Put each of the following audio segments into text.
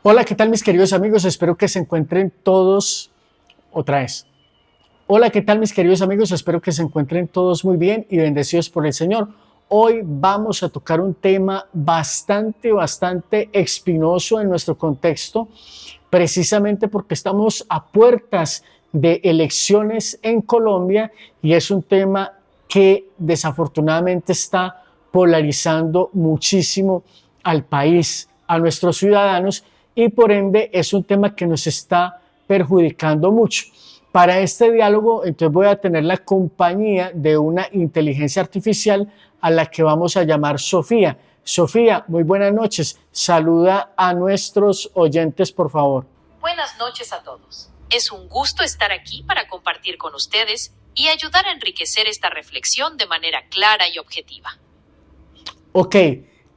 Hola, ¿qué tal mis queridos amigos? Espero que se encuentren todos otra vez. Hola, ¿qué tal mis queridos amigos? Espero que se encuentren todos muy bien y bendecidos por el Señor. Hoy vamos a tocar un tema bastante espinoso en nuestro contexto, precisamente porque estamos a puertas de elecciones en Colombia y es un tema que desafortunadamente está polarizando muchísimo al país, a nuestros ciudadanos, y por ende es un tema que nos está perjudicando mucho. Para este diálogo, entonces voy a tener la compañía de una inteligencia artificial a la que vamos a llamar Sofía. Sofía, muy buenas noches. Saluda a nuestros oyentes, por favor. Buenas noches a todos. Es un gusto estar aquí para compartir con ustedes y ayudar a enriquecer esta reflexión de manera clara y objetiva. Ok,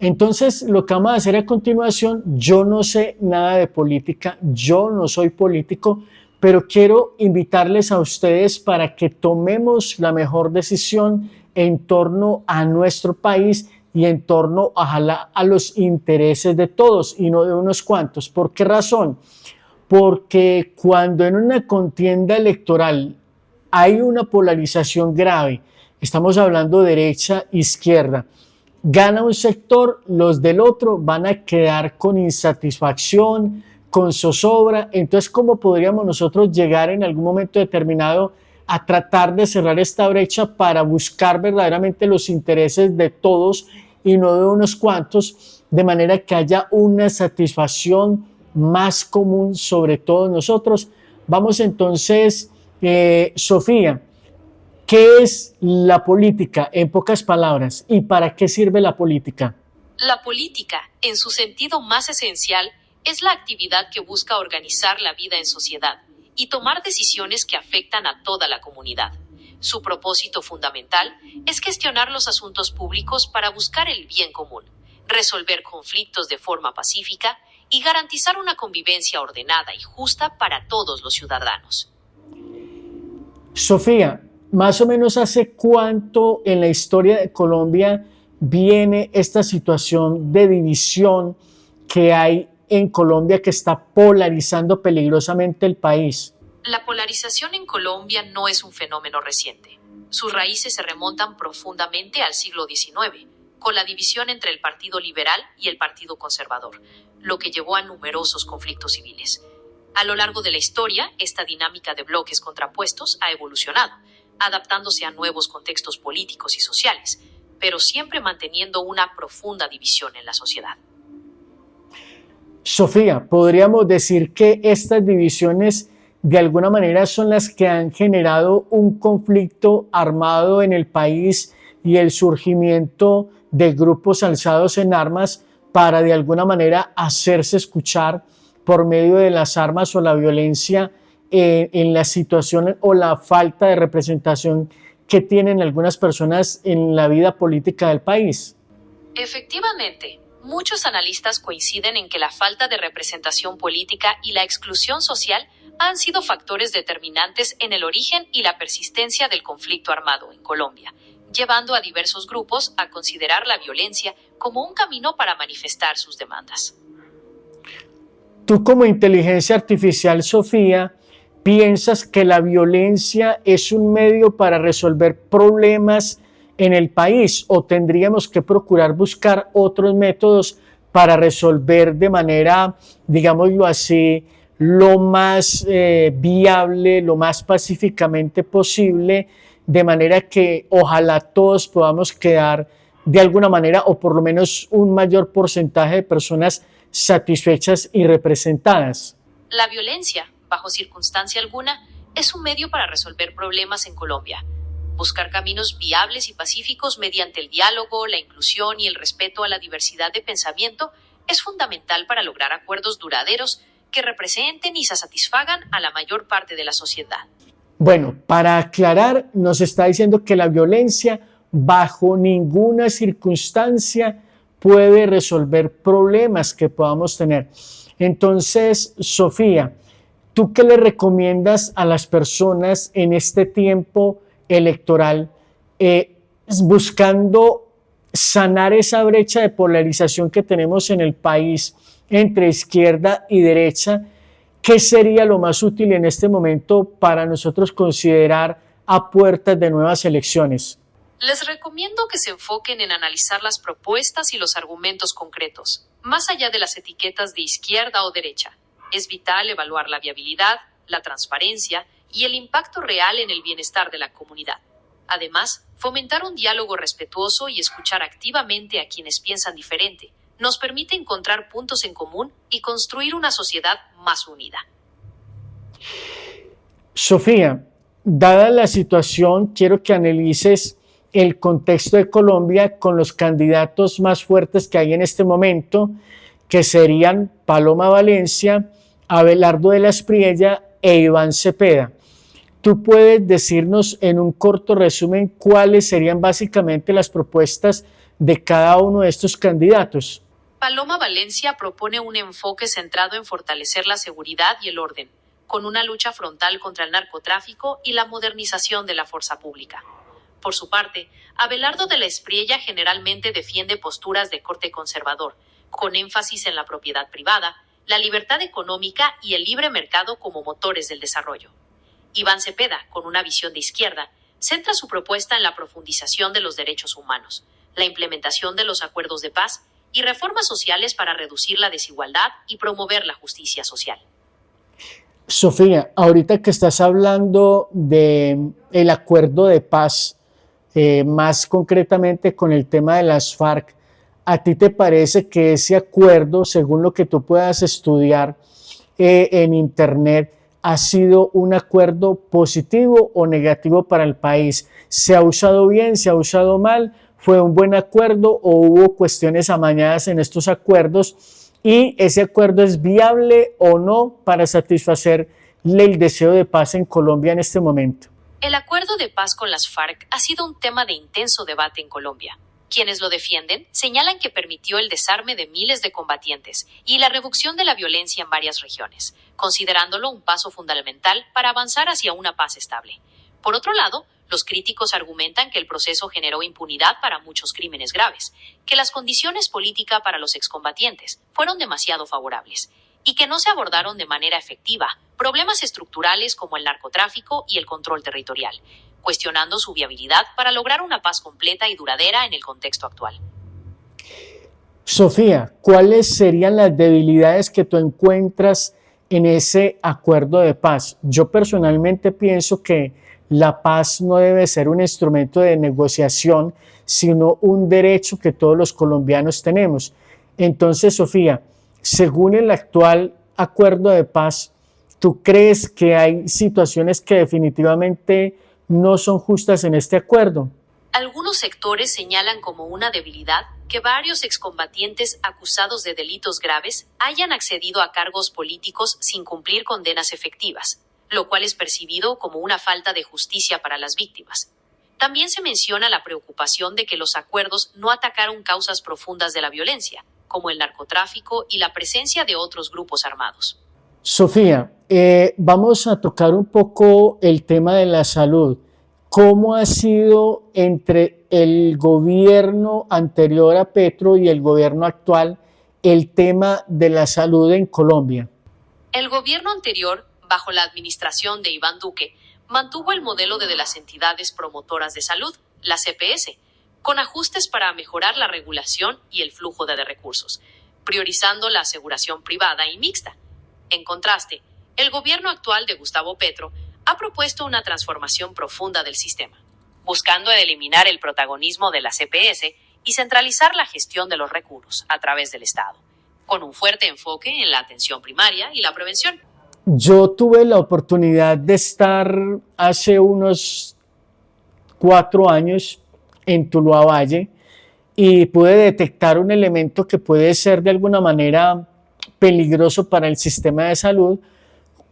entonces lo que vamos a hacer a continuación, yo no sé nada de política, yo no soy político, pero quiero invitarles a ustedes para que tomemos la mejor decisión en torno a nuestro país y en torno a los intereses de todos y no de unos cuantos. ¿Por qué razón? Porque cuando en una contienda electoral hay una polarización grave, estamos hablando derecha, izquierda, gana un sector, los del otro van a quedar con insatisfacción, con zozobra. Entonces, ¿cómo podríamos nosotros llegar en algún momento determinado a tratar de cerrar esta brecha para buscar verdaderamente los intereses de todos y no de unos cuantos, de manera que haya una satisfacción más común sobre todos nosotros? Vamos entonces, Sofía, ¿qué es la política en pocas palabras y para qué sirve la política? La política, en su sentido más esencial, es la actividad que busca organizar la vida en sociedad y tomar decisiones que afectan a toda la comunidad. Su propósito fundamental es gestionar los asuntos públicos para buscar el bien común, resolver conflictos de forma pacífica y garantizar una convivencia ordenada y justa para todos los ciudadanos. Sofía, más o menos hace cuánto en la historia de Colombia viene esta situación de división que hay en Colombia que está polarizando peligrosamente el país. La polarización en Colombia no es un fenómeno reciente. Sus raíces se remontan profundamente al siglo XIX, con la división entre el Partido Liberal y el Partido Conservador, lo que llevó a numerosos conflictos civiles. A lo largo de la historia, esta dinámica de bloques contrapuestos ha evolucionado, adaptándose a nuevos contextos políticos y sociales, pero siempre manteniendo una profunda división en la sociedad. Sofía, podríamos decir que estas divisiones de alguna manera son las que han generado un conflicto armado en el país y el surgimiento de grupos alzados en armas para de alguna manera hacerse escuchar por medio de las armas o la violencia en la situación o la falta de representación que tienen algunas personas en la vida política del país. Efectivamente, muchos analistas coinciden en que la falta de representación política y la exclusión social han sido factores determinantes en el origen y la persistencia del conflicto armado en Colombia, llevando a diversos grupos a considerar la violencia como un camino para manifestar sus demandas. Tú como inteligencia artificial, Sofía, ¿piensas que la violencia es un medio para resolver problemas en el país o tendríamos que procurar buscar otros métodos para resolver de manera, digámoslo así, lo más viable, lo más pacíficamente posible, de manera que ojalá todos podamos quedar de alguna manera o por lo menos un mayor porcentaje de personas satisfechas y representadas? La violencia, bajo circunstancia alguna, es un medio para resolver problemas en Colombia. Buscar caminos viables y pacíficos mediante el diálogo, la inclusión y el respeto a la diversidad de pensamiento es fundamental para lograr acuerdos duraderos que representen y se satisfagan a la mayor parte de la sociedad. Bueno, para aclarar, nos está diciendo que la violencia bajo ninguna circunstancia puede resolver problemas que podamos tener. Entonces, Sofía, ¿tú qué le recomiendas a las personas en este tiempo electoral buscando sanar esa brecha de polarización que tenemos en el país entre izquierda y derecha, ¿qué sería lo más útil en este momento para nosotros considerar a puertas de nuevas elecciones? Les recomiendo que se enfoquen en analizar las propuestas y los argumentos concretos, más allá de las etiquetas de izquierda o derecha. Es vital evaluar la viabilidad, la transparencia y el impacto real en el bienestar de la comunidad. Además, fomentar un diálogo respetuoso y escuchar activamente a quienes piensan diferente nos permite encontrar puntos en común y construir una sociedad más unida. Sofía, dada la situación, quiero que analices el contexto de Colombia con los candidatos más fuertes que hay en este momento, que serían Paloma Valencia, Abelardo de la Espriella e Iván Cepeda. ¿Tú puedes decirnos en un corto resumen cuáles serían básicamente las propuestas de cada uno de estos candidatos? Paloma Valencia propone un enfoque centrado en fortalecer la seguridad y el orden, con una lucha frontal contra el narcotráfico y la modernización de la fuerza pública. Por su parte, Abelardo de la Espriella generalmente defiende posturas de corte conservador, con énfasis en la propiedad privada, la libertad económica y el libre mercado como motores del desarrollo. Iván Cepeda, con una visión de izquierda, centra su propuesta en la profundización de los derechos humanos, la implementación de los acuerdos de paz y reformas sociales para reducir la desigualdad y promover la justicia social. Sofía, ahorita que estás hablando del acuerdo de paz, más concretamente con el tema de las FARC, ¿a ti te parece que ese acuerdo, según lo que tú puedas estudiar en internet, ha sido un acuerdo positivo o negativo para el país? ¿Se ha usado bien, se ha usado mal? ¿Fue un buen acuerdo o hubo cuestiones amañadas en estos acuerdos? ¿Y ese acuerdo es viable o no para satisfacer el deseo de paz en Colombia en este momento? El acuerdo de paz con las FARC ha sido un tema de intenso debate en Colombia. Quienes lo defienden señalan que permitió el desarme de miles de combatientes y la reducción de la violencia en varias regiones, considerándolo un paso fundamental para avanzar hacia una paz estable. Por otro lado, los críticos argumentan que el proceso generó impunidad para muchos crímenes graves, que las condiciones políticas para los excombatientes fueron demasiado favorables y que no se abordaron de manera efectiva problemas estructurales como el narcotráfico y el control territorial, cuestionando su viabilidad para lograr una paz completa y duradera en el contexto actual. Sofía, ¿cuáles serían las debilidades que tú encuentras en ese acuerdo de paz? Yo personalmente pienso que la paz no debe ser un instrumento de negociación, sino un derecho que todos los colombianos tenemos. Entonces, Sofía, según el actual acuerdo de paz, ¿tú crees que hay situaciones que definitivamente no son justas en este acuerdo? Algunos sectores señalan como una debilidad que varios excombatientes acusados de delitos graves hayan accedido a cargos políticos sin cumplir condenas efectivas, lo cual es percibido como una falta de justicia para las víctimas. También se menciona la preocupación de que los acuerdos no atacaron causas profundas de la violencia, como el narcotráfico y la presencia de otros grupos armados. Sofía, vamos a tocar un poco el tema de la salud. ¿Cómo ha sido entre el gobierno anterior a Petro y el gobierno actual el tema de la salud en Colombia? El gobierno anterior, bajo la administración de Iván Duque, mantuvo el modelo de las entidades promotoras de salud, las EPS, con ajustes para mejorar la regulación y el flujo de recursos, priorizando la aseguración privada y mixta. En contraste, el gobierno actual de Gustavo Petro ha propuesto una transformación profunda del sistema, buscando eliminar el protagonismo de las EPS y centralizar la gestión de los recursos a través del Estado, con un fuerte enfoque en la atención primaria y la prevención. Yo tuve la oportunidad de estar hace unos 4 años en Tuluá Valle y pude detectar un elemento que puede ser de alguna manera peligroso para el sistema de salud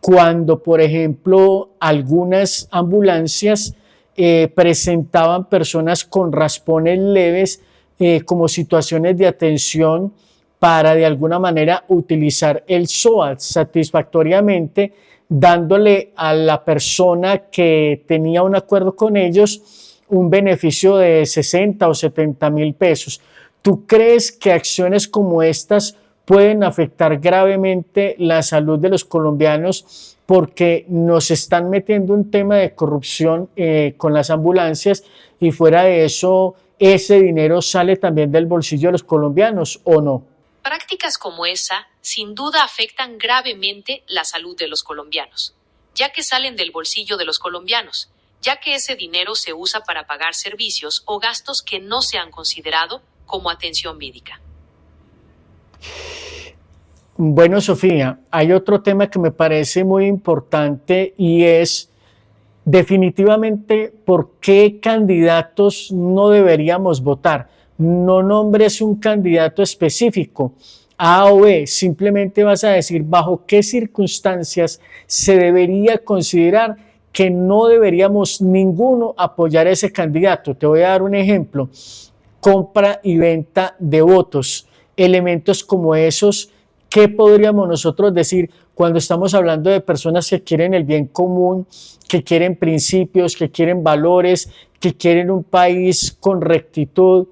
cuando, por ejemplo, algunas ambulancias presentaban personas con raspones leves como situaciones de atención para de alguna manera utilizar el SOAT satisfactoriamente, dándole a la persona que tenía un acuerdo con ellos un beneficio de 60 o 70 mil pesos. ¿Tú crees que acciones como estas pueden afectar gravemente la salud de los colombianos porque nos están metiendo un tema de corrupción con las ambulancias y fuera de eso, ese dinero sale también del bolsillo de los colombianos, ¿o no? Prácticas como esa, sin duda, afectan gravemente la salud de los colombianos, ya que salen del bolsillo de los colombianos, ya que ese dinero se usa para pagar servicios o gastos que no se han considerado como atención médica. Bueno, Sofía, hay otro tema que me parece muy importante y es definitivamente por qué candidatos no deberíamos votar. No nombres un candidato específico, A o B, simplemente vas a decir bajo qué circunstancias se debería considerar que no deberíamos ninguno apoyar a ese candidato. Te voy a dar un ejemplo: compra y venta de votos, elementos como esos. ¿Qué podríamos nosotros decir cuando estamos hablando de personas que quieren el bien común, que quieren principios, que quieren valores, que quieren un país con rectitud?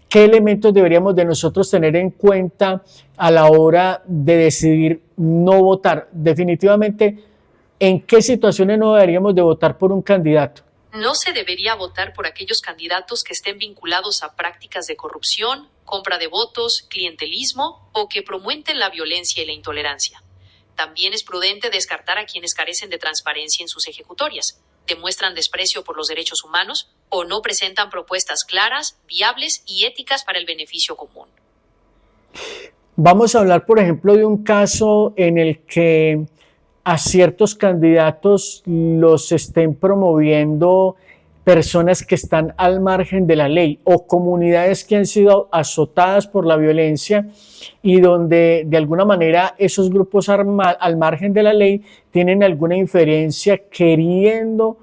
¿Qué elementos deberíamos de nosotros tener en cuenta a la hora de decidir no votar? Definitivamente, ¿en qué situaciones no deberíamos de votar por un candidato? No se debería votar por aquellos candidatos que estén vinculados a prácticas de corrupción, compra de votos, clientelismo o que promueven la violencia y la intolerancia. También es prudente descartar a quienes carecen de transparencia en sus ejecutorias, demuestran desprecio por los derechos humanos o no presentan propuestas claras, viables y éticas para el beneficio común. Vamos a hablar, por ejemplo, de un caso en el que a ciertos candidatos los estén promoviendo personas que están al margen de la ley o comunidades que han sido azotadas por la violencia y donde de alguna manera esos grupos al margen de la ley tienen alguna inferencia queriendo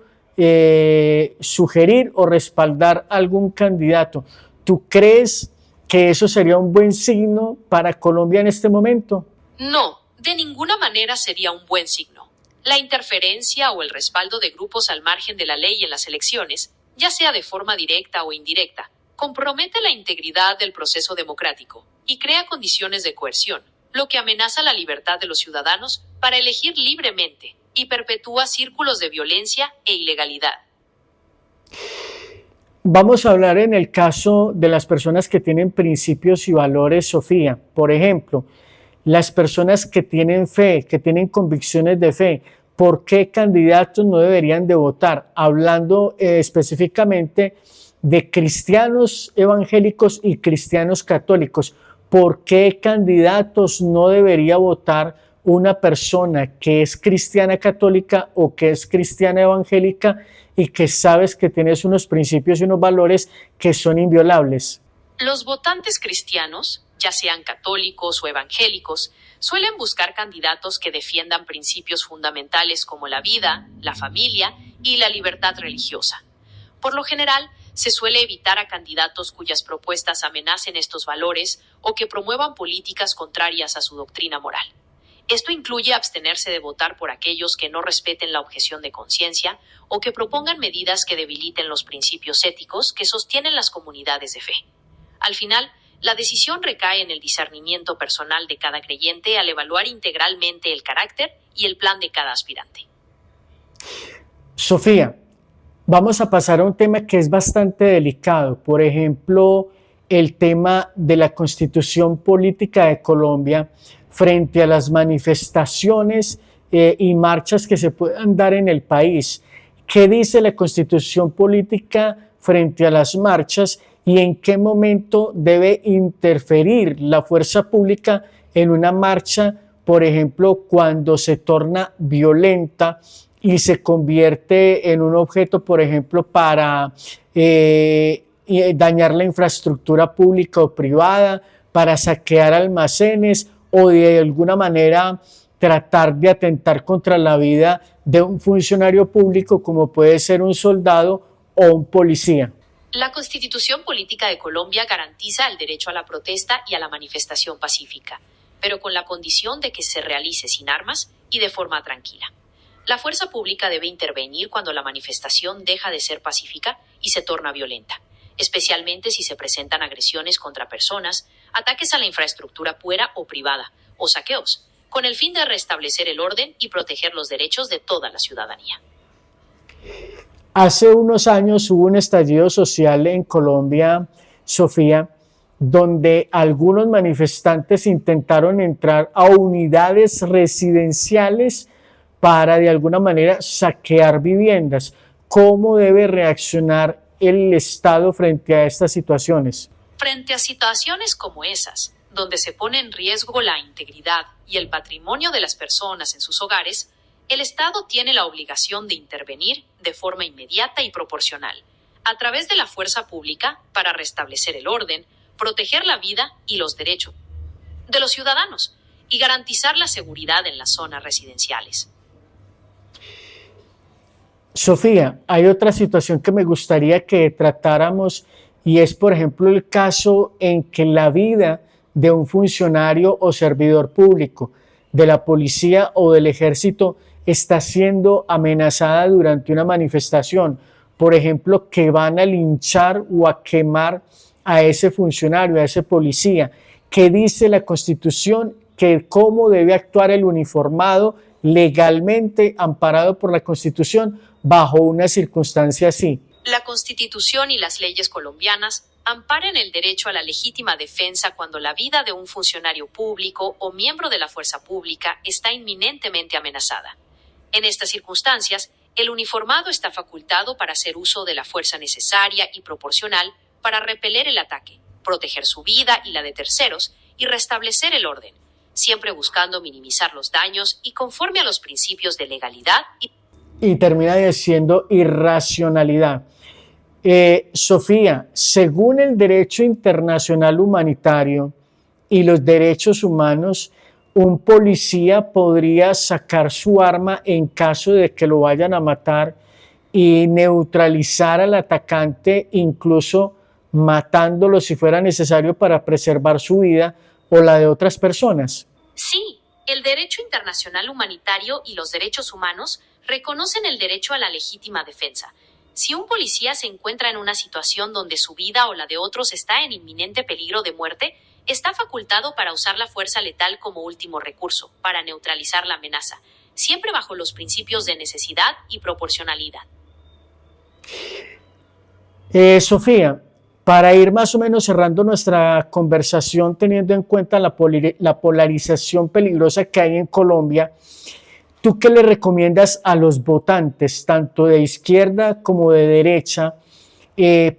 sugerir o respaldar algún candidato. ¿Tú crees que eso sería un buen signo para Colombia en este momento? No, de ninguna manera sería un buen signo. La interferencia o el respaldo de grupos al margen de la ley en las elecciones, ya sea de forma directa o indirecta, compromete la integridad del proceso democrático y crea condiciones de coerción, lo que amenaza la libertad de los ciudadanos para elegir libremente y perpetúa círculos de violencia e ilegalidad. Vamos a hablar en el caso de las personas que tienen principios y valores, Sofía. Por ejemplo, las personas que tienen fe, que tienen convicciones de fe, ¿por qué candidatos no deberían de votar? Hablando específicamente de cristianos evangélicos y cristianos católicos, ¿por qué candidatos no debería votar una persona que es cristiana católica o que es cristiana evangélica y que sabes que tienes unos principios y unos valores que son inviolables? Los votantes cristianos, ya sean católicos o evangélicos, suelen buscar candidatos que defiendan principios fundamentales como la vida, la familia y la libertad religiosa. Por lo general, se suele evitar a candidatos cuyas propuestas amenacen estos valores o que promuevan políticas contrarias a su doctrina moral. Esto incluye abstenerse de votar por aquellos que no respeten la objeción de conciencia o que propongan medidas que debiliten los principios éticos que sostienen las comunidades de fe. Al final, la decisión recae en el discernimiento personal de cada creyente al evaluar integralmente el carácter y el plan de cada aspirante. Sofía, vamos a pasar a un tema que es bastante delicado. Por ejemplo, el tema de la Constitución Política de Colombia frente a las manifestaciones y marchas que se puedan dar en el país. ¿Qué dice la Constitución Política frente a las marchas y en qué momento debe interferir la fuerza pública en una marcha, por ejemplo, cuando se torna violenta y se convierte en un objeto, por ejemplo, para dañar la infraestructura pública o privada, para saquear almacenes o de alguna manera tratar de atentar contra la vida de un funcionario público como puede ser un soldado o un policía? La Constitución Política de Colombia garantiza el derecho a la protesta y a la manifestación pacífica, pero con la condición de que se realice sin armas y de forma tranquila. La fuerza pública debe intervenir cuando la manifestación deja de ser pacífica y se torna violenta. especialmente si se presentan agresiones contra personas, ataques a la infraestructura pública o privada, o saqueos, con el fin de restablecer el orden y proteger los derechos de toda la ciudadanía. Hace unos años hubo un estallido social en Colombia, Sofía, donde algunos manifestantes intentaron entrar a unidades residenciales para de alguna manera saquear viviendas. ¿Cómo debe reaccionar el Estado frente a estas situaciones? Frente a situaciones como esas, donde se pone en riesgo la integridad y el patrimonio de las personas en sus hogares, el Estado tiene la obligación de intervenir de forma inmediata y proporcional, a través de la fuerza pública para restablecer el orden, proteger la vida y los derechos de los ciudadanos y garantizar la seguridad en las zonas residenciales. Sofía, hay otra situación que me gustaría que tratáramos y es, por ejemplo, el caso en que la vida de un funcionario o servidor público, de la policía o del ejército, está siendo amenazada durante una manifestación. Por ejemplo, que van a linchar o a quemar a ese funcionario, a ese policía. ¿Qué dice la Constitución? Que cómo debe actuar el uniformado legalmente amparado por la Constitución bajo una circunstancia así. La Constitución y las leyes colombianas amparan el derecho a la legítima defensa cuando la vida de un funcionario público o miembro de la fuerza pública está inminentemente amenazada. En estas circunstancias, el uniformado está facultado para hacer uso de la fuerza necesaria y proporcional para repeler el ataque, proteger su vida y la de terceros y restablecer el orden, siempre buscando minimizar los daños y conforme a los principios de legalidad y termina diciendo irracionalidad. Sofía, según el derecho internacional humanitario y los derechos humanos, un policía podría sacar su arma en caso de que lo vayan a matar y neutralizar al atacante, incluso matándolo si fuera necesario para preservar su vida o la de otras personas. Sí, el derecho internacional humanitario y los derechos humanos reconocen el derecho a la legítima defensa. Si un policía se encuentra en una situación donde su vida o la de otros está en inminente peligro de muerte, está facultado para usar la fuerza letal como último recurso, para neutralizar la amenaza, siempre bajo los principios de necesidad y proporcionalidad. Sofía, para ir más o menos cerrando nuestra conversación, teniendo en cuenta la polarización peligrosa que hay en Colombia, ¿tú qué le recomiendas a los votantes, tanto de izquierda como de derecha,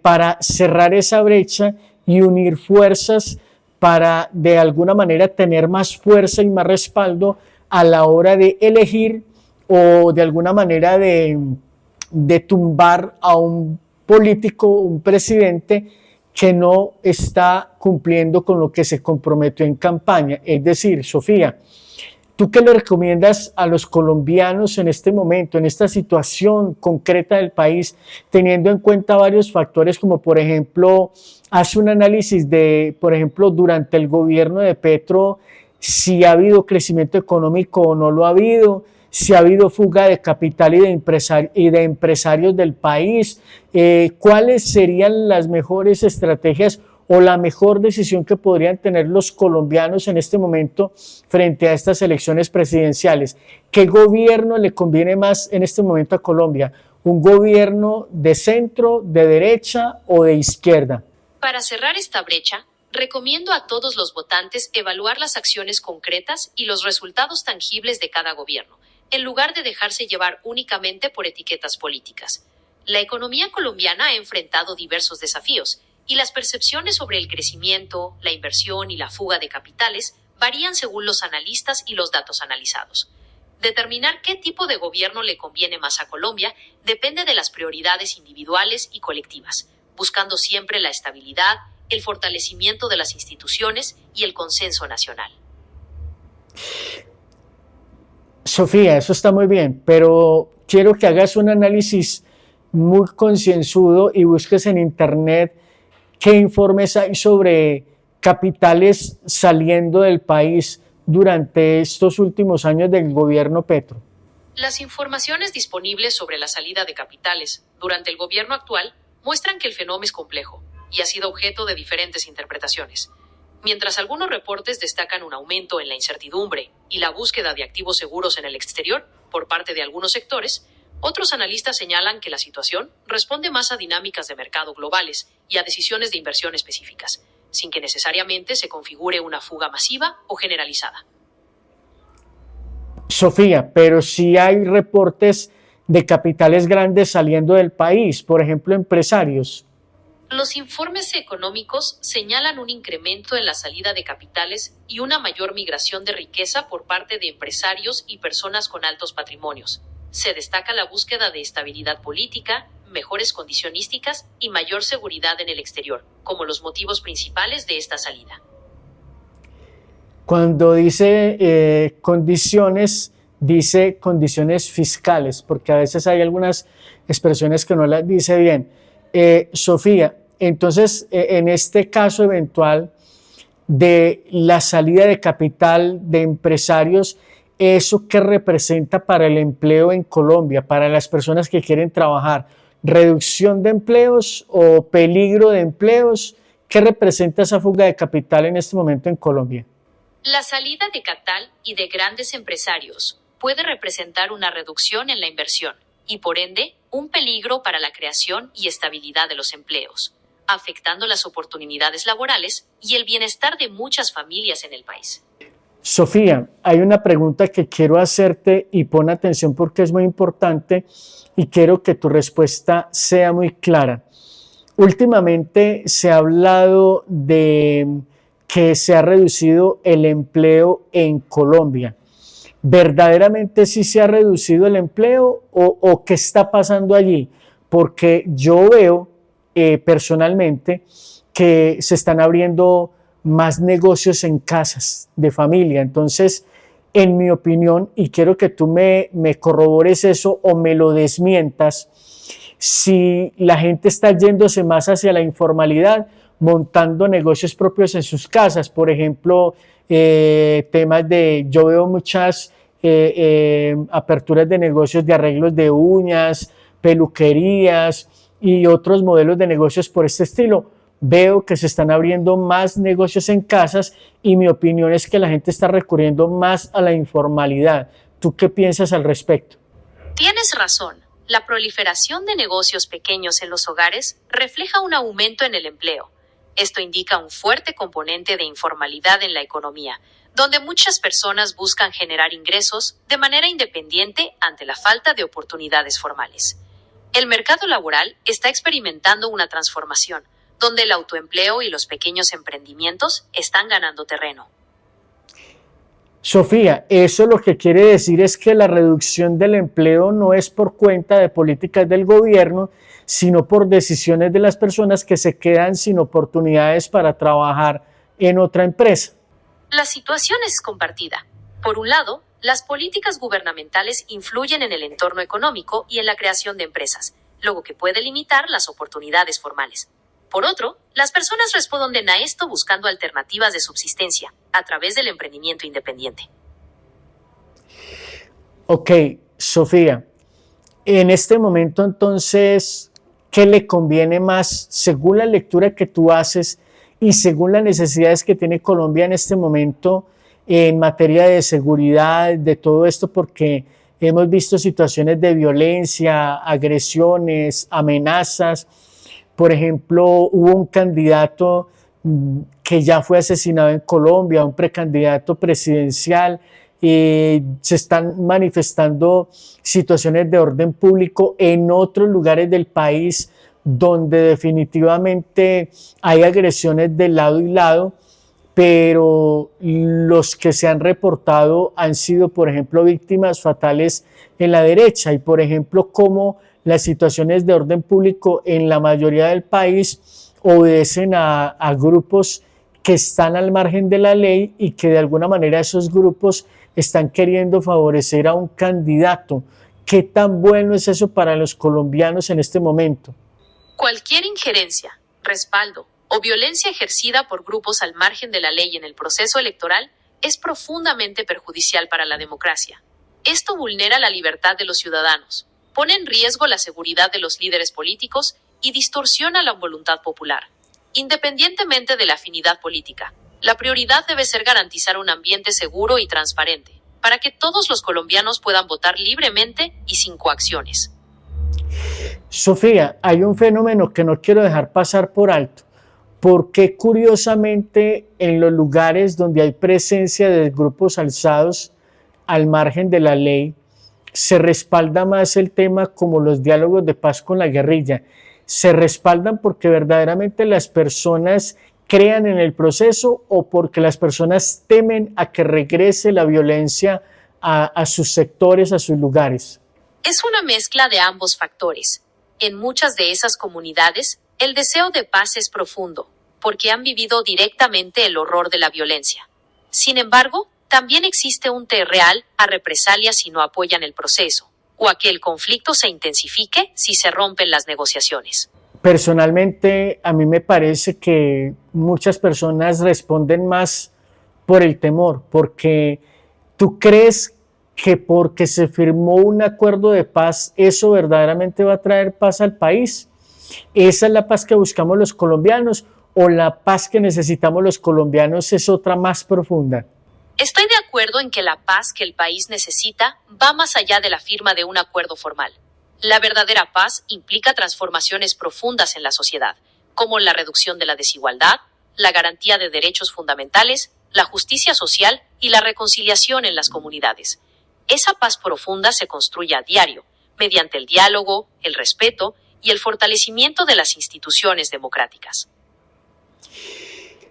para cerrar esa brecha y unir fuerzas para de alguna manera tener más fuerza y más respaldo a la hora de elegir o de alguna manera de tumbar a un político, un presidente que no está cumpliendo con lo que se comprometió en campaña? Es decir, Sofía, ¿tú qué le recomiendas a los colombianos en este momento, en esta situación concreta del país, teniendo en cuenta varios factores como, por ejemplo, hace un análisis de, por ejemplo, durante el gobierno de Petro, si ha habido crecimiento económico o no lo ha habido, si ha habido fuga de capital y de empresarios del país, cuáles serían las mejores estrategias o la mejor decisión que podrían tener los colombianos en este momento frente a estas elecciones presidenciales? ¿Qué gobierno le conviene más en este momento a Colombia? ¿Un gobierno de centro, de derecha o de izquierda? Para cerrar esta brecha, recomiendo a todos los votantes evaluar las acciones concretas y los resultados tangibles de cada gobierno, en lugar de dejarse llevar únicamente por etiquetas políticas. La economía colombiana ha enfrentado diversos desafíos, y las percepciones sobre el crecimiento, la inversión y la fuga de capitales varían según los analistas y los datos analizados. Determinar qué tipo de gobierno le conviene más a Colombia depende de las prioridades individuales y colectivas, buscando siempre la estabilidad, el fortalecimiento de las instituciones y el consenso nacional. Sofía, eso está muy bien, pero quiero que hagas un análisis muy concienzudo y busques en internet qué informes hay sobre capitales saliendo del país durante estos últimos años del gobierno Petro. Las informaciones disponibles sobre la salida de capitales durante el gobierno actual muestran que el fenómeno es complejo. y ha sido objeto de diferentes interpretaciones. Mientras algunos reportes destacan un aumento en la incertidumbre y la búsqueda de activos seguros en el exterior por parte de algunos sectores, otros analistas señalan que la situación responde más a dinámicas de mercado globales y a decisiones de inversión específicas, sin que necesariamente se configure una fuga masiva o generalizada. Sofía, pero sí hay reportes de capitales grandes saliendo del país, por ejemplo, empresarios. Los informes económicos señalan un incremento en la salida de capitales y una mayor migración de riqueza por parte de empresarios y personas con altos patrimonios. Se destaca la búsqueda de estabilidad política, mejores condicionísticas y mayor seguridad en el exterior, como los motivos principales de esta salida. Cuando dice condiciones, dice condiciones fiscales, porque a veces hay algunas expresiones que no las dice bien. Sofía, entonces, en este caso eventual de la salida de capital de empresarios, ¿eso qué representa para el empleo en Colombia, para las personas que quieren trabajar? ¿Reducción de empleos o peligro de empleos? ¿Qué representa esa fuga de capital en este momento en Colombia? La salida de capital y de grandes empresarios puede representar una reducción en la inversión y, por ende, un peligro para la creación y estabilidad de los empleos, afectando las oportunidades laborales y el bienestar de muchas familias en el país. Sofía, hay una pregunta que quiero hacerte y pon atención porque es muy importante y quiero que tu respuesta sea muy clara. Últimamente se ha hablado de que se ha reducido el empleo en Colombia. ¿Verdaderamente sí se ha reducido el empleo o qué está pasando allí? Porque yo veo personalmente que se están abriendo más negocios en casas de familia. Entonces, en mi opinión, y quiero que tú me corrobores eso o me lo desmientas, si la gente está yéndose más hacia la informalidad, montando negocios propios en sus casas, por ejemplo, temas de, yo veo muchas aperturas de negocios de arreglos de uñas, peluquerías y otros modelos de negocios por este estilo. Veo que se están abriendo más negocios en casas y mi opinión es que la gente está recurriendo más a la informalidad. ¿Tú qué piensas al respecto? Tienes razón. La proliferación de negocios pequeños en los hogares refleja un aumento en el empleo. Esto indica un fuerte componente de informalidad en la economía, donde muchas personas buscan generar ingresos de manera independiente ante la falta de oportunidades formales. El mercado laboral está experimentando una transformación, donde el autoempleo y los pequeños emprendimientos están ganando terreno. Sofía, eso lo que quiere decir es que la reducción del empleo no es por cuenta de políticas del gobierno, sino por decisiones de las personas que se quedan sin oportunidades para trabajar en otra empresa. La situación es compartida. Por un lado, las políticas gubernamentales influyen en el entorno económico y en la creación de empresas, lo que puede limitar las oportunidades formales. Por otro, las personas responden a esto buscando alternativas de subsistencia a través del emprendimiento independiente. Ok, Sofía, en este momento entonces, ¿qué le conviene más según la lectura que tú haces y según las necesidades que tiene Colombia en este momento en materia de seguridad, de todo esto? Porque hemos visto situaciones de violencia, agresiones, amenazas. Por ejemplo, hubo un candidato que ya fue asesinado en Colombia, un precandidato presidencial. Se están manifestando situaciones de orden público en otros lugares del país donde definitivamente hay agresiones de lado y lado, pero los que se han reportado han sido, por ejemplo, víctimas fatales en la derecha y, por ejemplo, cómo las situaciones de orden público en la mayoría del país obedecen a grupos que están al margen de la ley y que de alguna manera esos grupos están queriendo favorecer a un candidato. ¿Qué tan bueno es eso para los colombianos en este momento? Cualquier injerencia, respaldo o violencia ejercida por grupos al margen de la ley en el proceso electoral es profundamente perjudicial para la democracia. Esto vulnera la libertad de los ciudadanos, pone en riesgo la seguridad de los líderes políticos y distorsiona la voluntad popular. Independientemente de la afinidad política, la prioridad debe ser garantizar un ambiente seguro y transparente, para que todos los colombianos puedan votar libremente y sin coacciones. Sofía, hay un fenómeno que no quiero dejar pasar por alto. ¿Por qué curiosamente en los lugares donde hay presencia de grupos alzados al margen de la ley se respalda más el tema como los diálogos de paz con la guerrilla? ¿Se respaldan porque verdaderamente las personas crean en el proceso o porque las personas temen a que regrese la violencia a sus sectores, a sus lugares? Es una mezcla de ambos factores. En muchas de esas comunidades, el deseo de paz es profundo, porque han vivido directamente el horror de la violencia. Sin embargo, también existe un temor real a represalias si no apoyan el proceso, o a que el conflicto se intensifique si se rompen las negociaciones. Personalmente, a mí me parece que muchas personas responden más por el temor, porque tú crees que porque se firmó un acuerdo de paz, eso verdaderamente va a traer paz al país. ¿Esa es la paz que buscamos los colombianos o la paz que necesitamos los colombianos es otra más profunda? Estoy de acuerdo en que la paz que el país necesita va más allá de la firma de un acuerdo formal. La verdadera paz implica transformaciones profundas en la sociedad, como la reducción de la desigualdad, la garantía de derechos fundamentales, la justicia social y la reconciliación en las comunidades. Esa paz profunda se construye a diario, mediante el diálogo, el respeto y el fortalecimiento de las instituciones democráticas.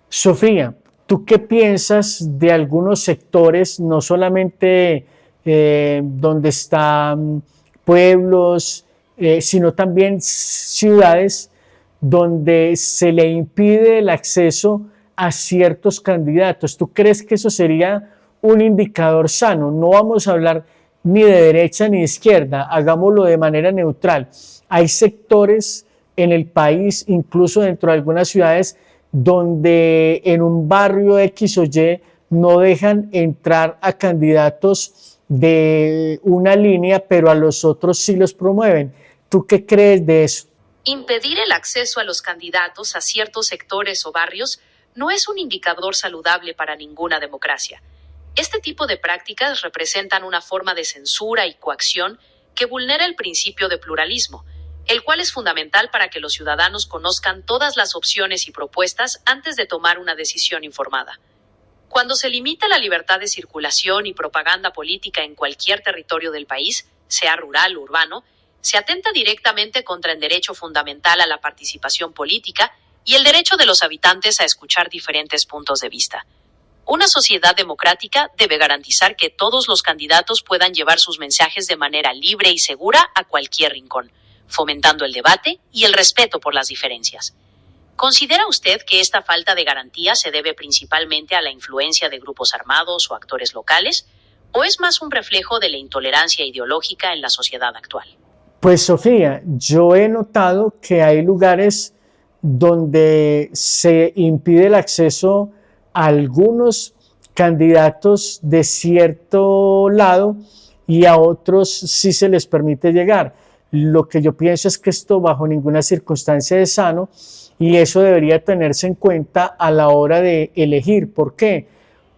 Sofía, ¿tú qué piensas de algunos sectores, no solamente donde están pueblos, sino también ciudades donde se le impide el acceso a ciertos candidatos? ¿Tú crees que eso sería un indicador sano? No vamos a hablar ni de derecha ni de izquierda, hagámoslo de manera neutral. Hay sectores en el país, incluso dentro de algunas ciudades, donde en un barrio X o Y no dejan entrar a candidatos de una línea, pero a los otros sí los promueven. ¿Tú qué crees de eso? Impedir el acceso a los candidatos a ciertos sectores o barrios no es un indicador saludable para ninguna democracia. Este tipo de prácticas representan una forma de censura y coacción que vulnera el principio de pluralismo, el cual es fundamental para que los ciudadanos conozcan todas las opciones y propuestas antes de tomar una decisión informada. Cuando se limita la libertad de circulación y propaganda política en cualquier territorio del país, sea rural o urbano, se atenta directamente contra el derecho fundamental a la participación política y el derecho de los habitantes a escuchar diferentes puntos de vista. Una sociedad democrática debe garantizar que todos los candidatos puedan llevar sus mensajes de manera libre y segura a cualquier rincón, fomentando el debate y el respeto por las diferencias. ¿Considera usted que esta falta de garantía se debe principalmente a la influencia de grupos armados o actores locales, o es más un reflejo de la intolerancia ideológica en la sociedad actual? Pues Sofía, yo he notado que hay lugares donde se impide el acceso a algunos candidatos de cierto lado y a otros sí se les permite llegar. Lo que yo pienso es que esto bajo ninguna circunstancia es sano y eso debería tenerse en cuenta a la hora de elegir. ¿Por qué?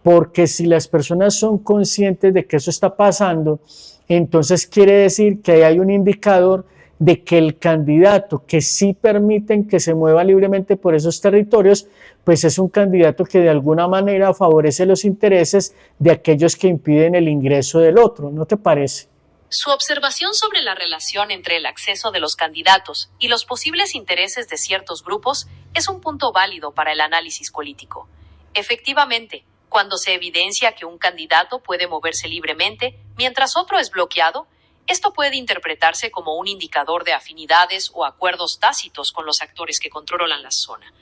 Porque si las personas son conscientes de que eso está pasando, entonces quiere decir que hay un indicador de que el candidato que sí permiten que se mueva libremente por esos territorios, pues es un candidato que de alguna manera favorece los intereses de aquellos que impiden el ingreso del otro, ¿no te parece? Su observación sobre la relación entre el acceso de los candidatos y los posibles intereses de ciertos grupos es un punto válido para el análisis político. Efectivamente, cuando se evidencia que un candidato puede moverse libremente mientras otro es bloqueado, esto puede interpretarse como un indicador de afinidades o acuerdos tácitos con los actores que controlan la zona.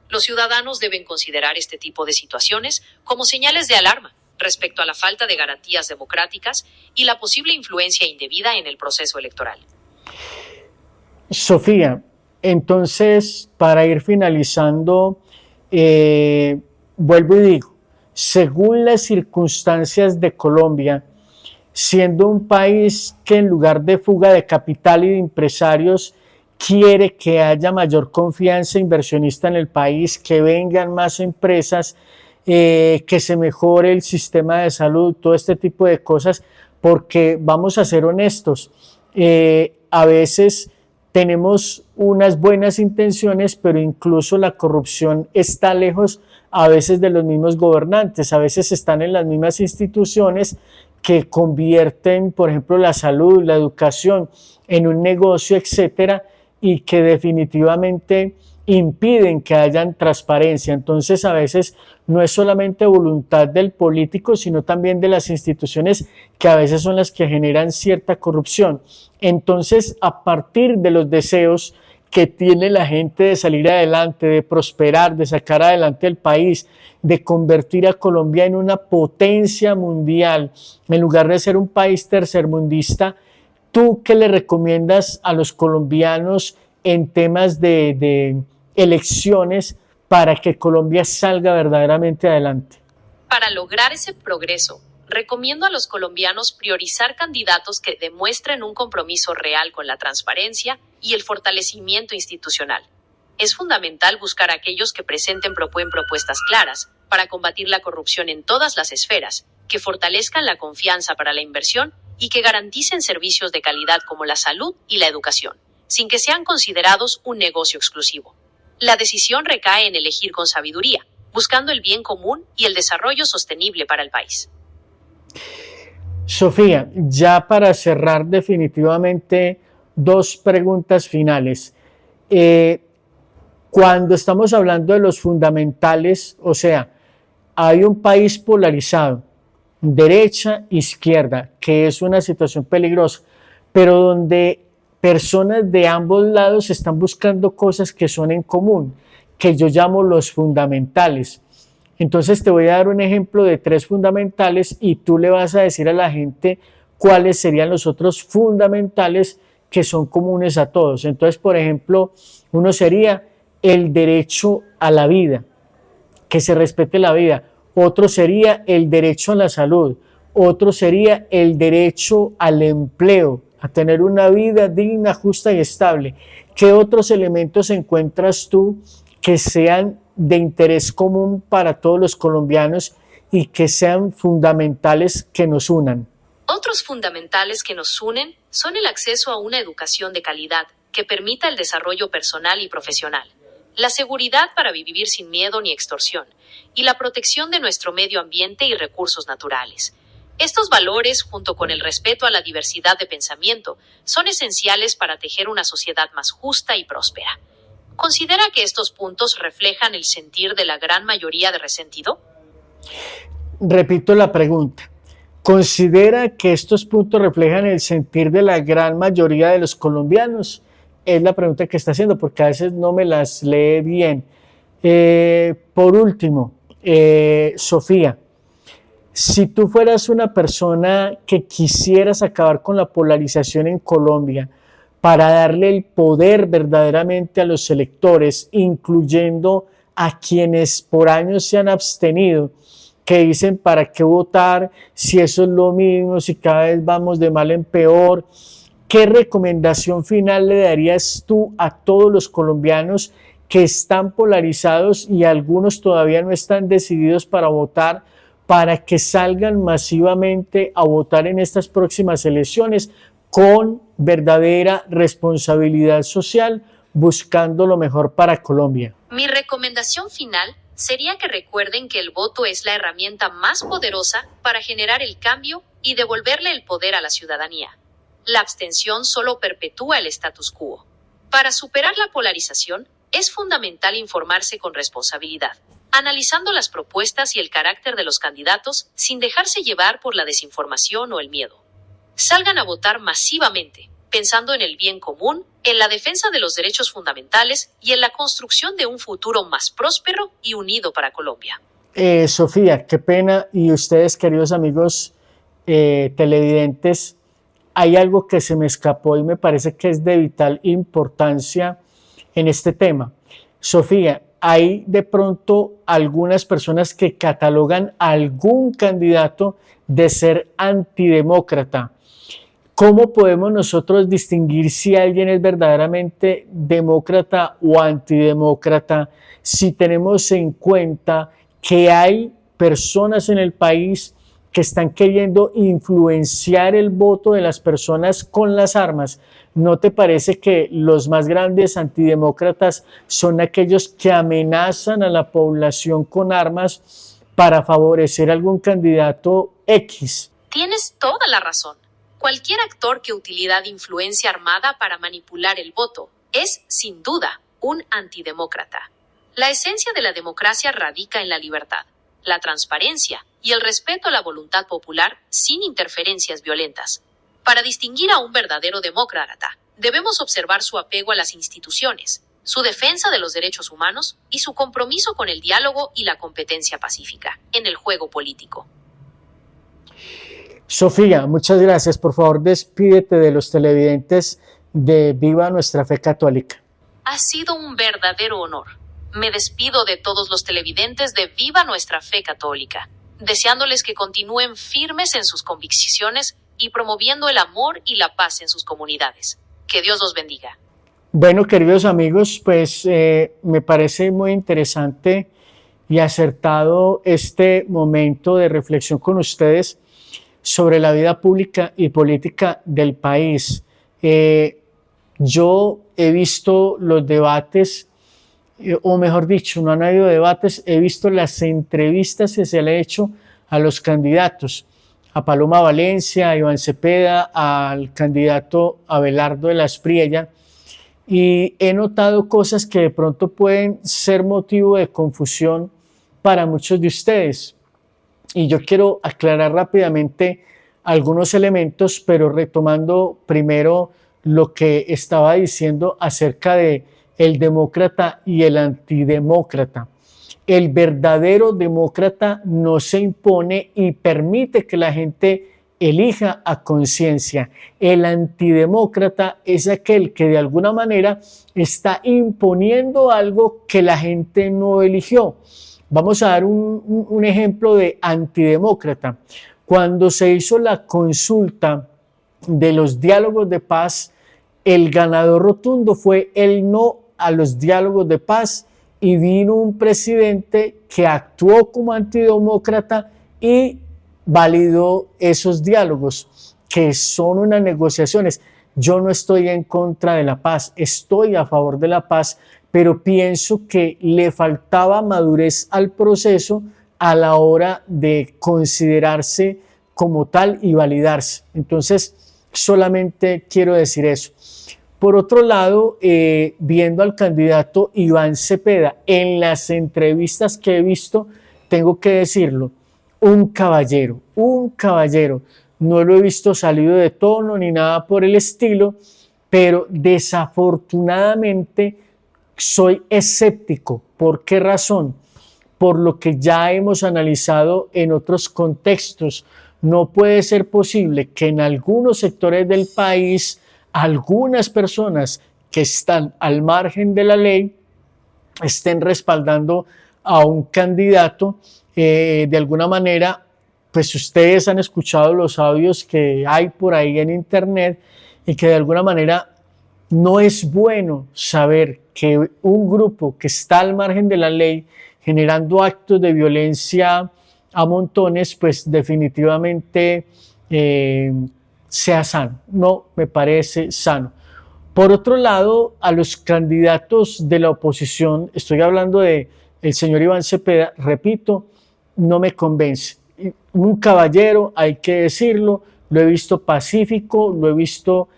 Los ciudadanos deben considerar este tipo de situaciones como señales de alarma respecto a la falta de garantías democráticas y la posible influencia indebida en el proceso electoral. Sofía, entonces, para ir finalizando, vuelvo y digo, según las circunstancias de Colombia, siendo un país que en lugar de fuga de capital y de empresarios quiere que haya mayor confianza inversionista en el país, que vengan más empresas, que se mejore el sistema de salud, todo este tipo de cosas, porque vamos a ser honestos, a veces tenemos unas buenas intenciones, pero incluso la corrupción está lejos a veces de los mismos gobernantes, a veces están en las mismas instituciones que convierten, por ejemplo, la salud, la educación en un negocio, etcétera, y que definitivamente impiden que haya transparencia. Entonces, a veces no es solamente voluntad del político, sino también de las instituciones que a veces son las que generan cierta corrupción. Entonces, a partir de los deseos que tiene la gente de salir adelante, de prosperar, de sacar adelante el país, de convertir a Colombia en una potencia mundial, en lugar de ser un país tercermundista, ¿tú qué le recomiendas a los colombianos en temas de elecciones para que Colombia salga verdaderamente adelante? Para lograr ese progreso, recomiendo a los colombianos priorizar candidatos que demuestren un compromiso real con la transparencia y el fortalecimiento institucional. Es fundamental buscar a aquellos que presenten propuestas claras para combatir la corrupción en todas las esferas, que fortalezcan la confianza para la inversión y que garanticen servicios de calidad como la salud y la educación, sin que sean considerados un negocio exclusivo. La decisión recae en elegir con sabiduría, buscando el bien común y el desarrollo sostenible para el país. Sofía, ya para cerrar definitivamente, dos preguntas finales. Cuando estamos hablando de los fundamentales, o sea, hay un país polarizado, derecha, izquierda, que es una situación peligrosa, pero donde personas de ambos lados están buscando cosas que son en común, que yo llamo los fundamentales. Entonces te voy a dar un ejemplo de 3 fundamentales y tú le vas a decir a la gente cuáles serían los otros fundamentales que son comunes a todos. Entonces, por ejemplo, uno sería el derecho a la vida, que se respete la vida. Otro sería el derecho a la salud. Otro sería el derecho al empleo, a tener una vida digna, justa y estable. ¿Qué otros elementos encuentras tú que sean de interés común para todos los colombianos y que sean fundamentales que nos unan? Otros fundamentales que nos unen son el acceso a una educación de calidad que permita el desarrollo personal y profesional, la seguridad para vivir sin miedo ni extorsión, y la protección de nuestro medio ambiente y recursos naturales. Estos valores, junto con el respeto a la diversidad de pensamiento, son esenciales para tejer una sociedad más justa y próspera. ¿Considera que estos puntos reflejan el sentir de la gran mayoría de resentido? Repito la pregunta. ¿Considera que estos puntos reflejan el sentir de la gran mayoría de los colombianos? Es la pregunta que está haciendo, porque a veces no me las lee bien. Por último, Sofía, si tú fueras una persona que quisieras acabar con la polarización en Colombia para darle el poder verdaderamente a los electores, incluyendo a quienes por años se han abstenido, que dicen para qué votar, si eso es lo mismo, si cada vez vamos de mal en peor, ¿qué recomendación final le darías tú a todos los colombianos que están polarizados y algunos todavía no están decididos para votar, para que salgan masivamente a votar en estas próximas elecciones con verdadera responsabilidad social, buscando lo mejor para Colombia? Mi recomendación final sería que recuerden que el voto es la herramienta más poderosa para generar el cambio y devolverle el poder a la ciudadanía. La abstención solo perpetúa el status quo. Para superar la polarización, es fundamental informarse con responsabilidad, analizando las propuestas y el carácter de los candidatos sin dejarse llevar por la desinformación o el miedo. Salgan a votar masivamente, pensando en el bien común, en la defensa de los derechos fundamentales y en la construcción de un futuro más próspero y unido para Colombia. Sofía, qué pena, y ustedes, queridos amigos televidentes, hay algo que se me escapó y me parece que es de vital importancia en este tema. Sofía, hay de pronto algunas personas que catalogan a algún candidato de ser antidemócrata. ¿Cómo podemos nosotros distinguir si alguien es verdaderamente demócrata o antidemócrata si tenemos en cuenta que hay personas en el país que están queriendo influenciar el voto de las personas con las armas? ¿No te parece que los más grandes antidemócratas son aquellos que amenazan a la población con armas para favorecer a algún candidato X? Tienes toda la razón. Cualquier actor que utiliza influencia armada para manipular el voto es, sin duda, un antidemócrata. La esencia de la democracia radica en la libertad, la transparencia y el respeto a la voluntad popular sin interferencias violentas. Para distinguir a un verdadero demócrata, debemos observar su apego a las instituciones, su defensa de los derechos humanos y su compromiso con el diálogo y la competencia pacífica en el juego político. Sofía, muchas gracias. Por favor, despídete de los televidentes de Viva Nuestra Fe Católica. Ha sido un verdadero honor. Me despido de todos los televidentes de Viva Nuestra Fe Católica, deseándoles que continúen firmes en sus convicciones y promoviendo el amor y la paz en sus comunidades. Que Dios los bendiga. Bueno, queridos amigos, pues me parece muy interesante y acertado este momento de reflexión con ustedes sobre la vida pública y política del país. Yo he visto los debates, o mejor dicho, no han habido debates, he visto las entrevistas que se le han hecho a los candidatos, a Paloma Valencia, a Iván Cepeda, al candidato Abelardo de la Espriella, y he notado cosas que de pronto pueden ser motivo de confusión para muchos de ustedes. Y yo quiero aclarar rápidamente algunos elementos, pero retomando primero lo que estaba diciendo acerca de el demócrata y el antidemócrata. El verdadero demócrata no se impone y permite que la gente elija a conciencia. El antidemócrata es aquel que de alguna manera está imponiendo algo que la gente no eligió. Vamos a dar un ejemplo de antidemócrata. Cuando se hizo la consulta de los diálogos de paz, el ganador rotundo fue el no a los diálogos de paz, y vino un presidente que actuó como antidemócrata y validó esos diálogos, que son unas negociaciones. Yo no estoy en contra de la paz, estoy a favor de la paz, pero pienso que le faltaba madurez al proceso a la hora de considerarse como tal y validarse. Entonces, solamente quiero decir eso. Por otro lado, viendo al candidato Iván Cepeda, en las entrevistas que he visto, tengo que decirlo, un caballero, no lo he visto salido de tono ni nada por el estilo, pero desafortunadamente soy escéptico. ¿Por qué razón? Por lo que ya hemos analizado en otros contextos. No puede ser posible que en algunos sectores del país algunas personas que están al margen de la ley estén respaldando a un candidato. De alguna manera, pues ustedes han escuchado los audios que hay por ahí en internet, y que de alguna manera no es bueno saber que un grupo que está al margen de la ley generando actos de violencia a montones, pues definitivamente sea sano. No me parece sano. Por otro lado, a los candidatos de la oposición, estoy hablando de el señor Iván Cepeda, repito, no me convence. Un caballero, hay que decirlo, lo he visto pacífico, lo he visto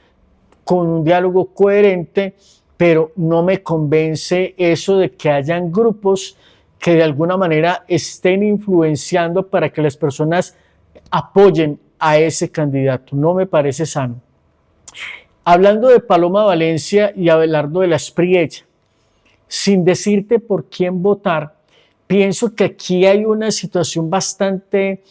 con un diálogo coherente, pero no me convence eso de que hayan grupos que de alguna manera estén influenciando para que las personas apoyen a ese candidato. No me parece sano. Hablando de Paloma Valencia y Abelardo de la Espriella, sin decirte por quién votar, pienso que aquí hay una situación bastante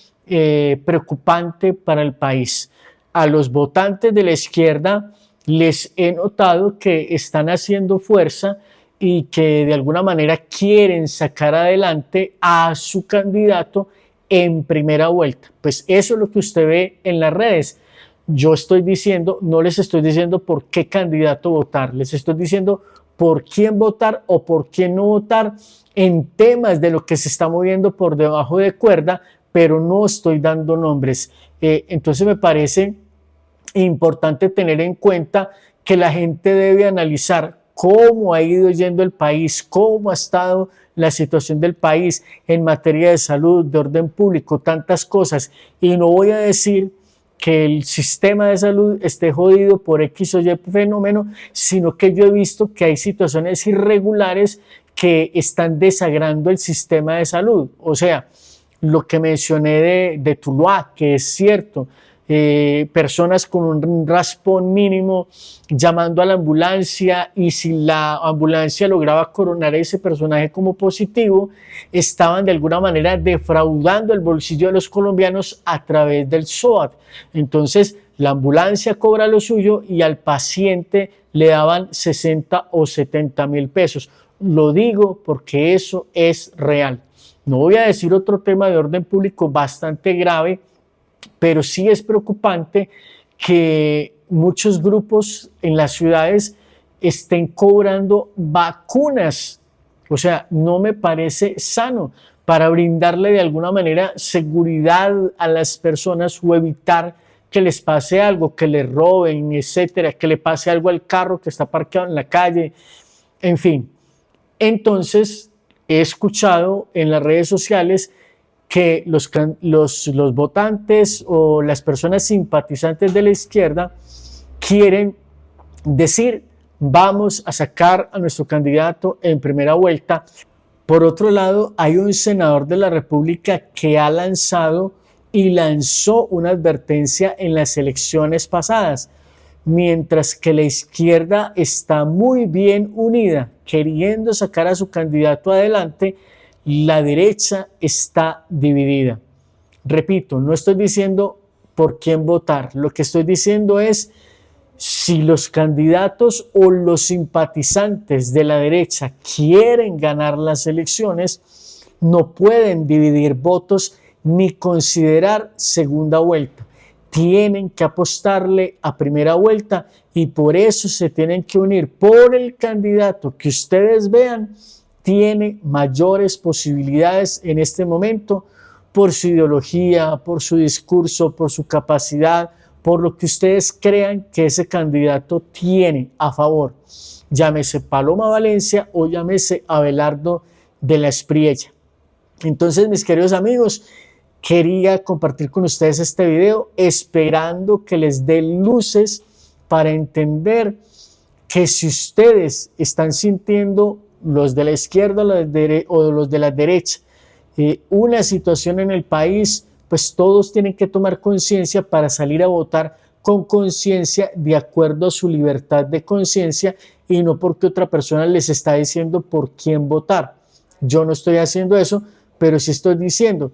preocupante para el país. A los votantes de la izquierda les he notado que están haciendo fuerza y que de alguna manera quieren sacar adelante a su candidato en primera vuelta. Pues eso es lo que usted ve en las redes. Yo estoy diciendo, no les estoy diciendo por qué candidato votar, les estoy diciendo por quién votar o por quién no votar en temas de lo que se está moviendo por debajo de cuerda, pero no estoy dando nombres. Entonces me parece importante tener en cuenta que la gente debe analizar cómo ha ido yendo el país, cómo ha estado la situación del país en materia de salud, de orden público, tantas cosas. Y no voy a decir que el sistema de salud esté jodido por X o Y fenómeno, sino que yo he visto que hay situaciones irregulares que están desagrando el sistema de salud. O sea, lo que mencioné de Tuluá, que es cierto, personas con un raspón mínimo llamando a la ambulancia, y si la ambulancia lograba coronar a ese personaje como positivo, estaban de alguna manera defraudando el bolsillo de los colombianos a través del SOAT. Entonces la ambulancia cobra lo suyo y al paciente le daban 60 o 70 mil pesos. Lo digo porque eso es real. No voy a decir otro tema de orden público bastante grave, pero sí es preocupante que muchos grupos en las ciudades estén cobrando vacunas. O sea, no me parece sano para brindarle de alguna manera seguridad a las personas o evitar que les pase algo, que les roben, etcétera, que le pase algo al carro que está parqueado en la calle, en fin. Entonces, he escuchado en las redes sociales que los votantes o las personas simpatizantes de la izquierda quieren decir: vamos a sacar a nuestro candidato en primera vuelta. Por otro lado, hay un senador de la República que ha lanzado y lanzó una advertencia en las elecciones pasadas. Mientras que la izquierda está muy bien unida, queriendo sacar a su candidato adelante, la derecha está dividida. Repito, no estoy diciendo por quién votar, lo que estoy diciendo es: si los candidatos o los simpatizantes de la derecha quieren ganar las elecciones, no pueden dividir votos ni considerar segunda vuelta. Tienen que apostarle a primera vuelta y por eso se tienen que unir por el candidato que ustedes vean tiene mayores posibilidades en este momento, por su ideología, por su discurso, por su capacidad, por lo que ustedes crean que ese candidato tiene a favor. Llámese Paloma Valencia o llámese Abelardo de la Espriella. Entonces, mis queridos amigos, quería compartir con ustedes este video esperando que les dé luces para entender que si ustedes están sintiendo, los de la izquierda o los de la derecha, una situación en el país, pues todos tienen que tomar conciencia para salir a votar con conciencia, de acuerdo a su libertad de conciencia y no porque otra persona les está diciendo por quién votar. Yo no estoy haciendo eso, pero sí estoy diciendo: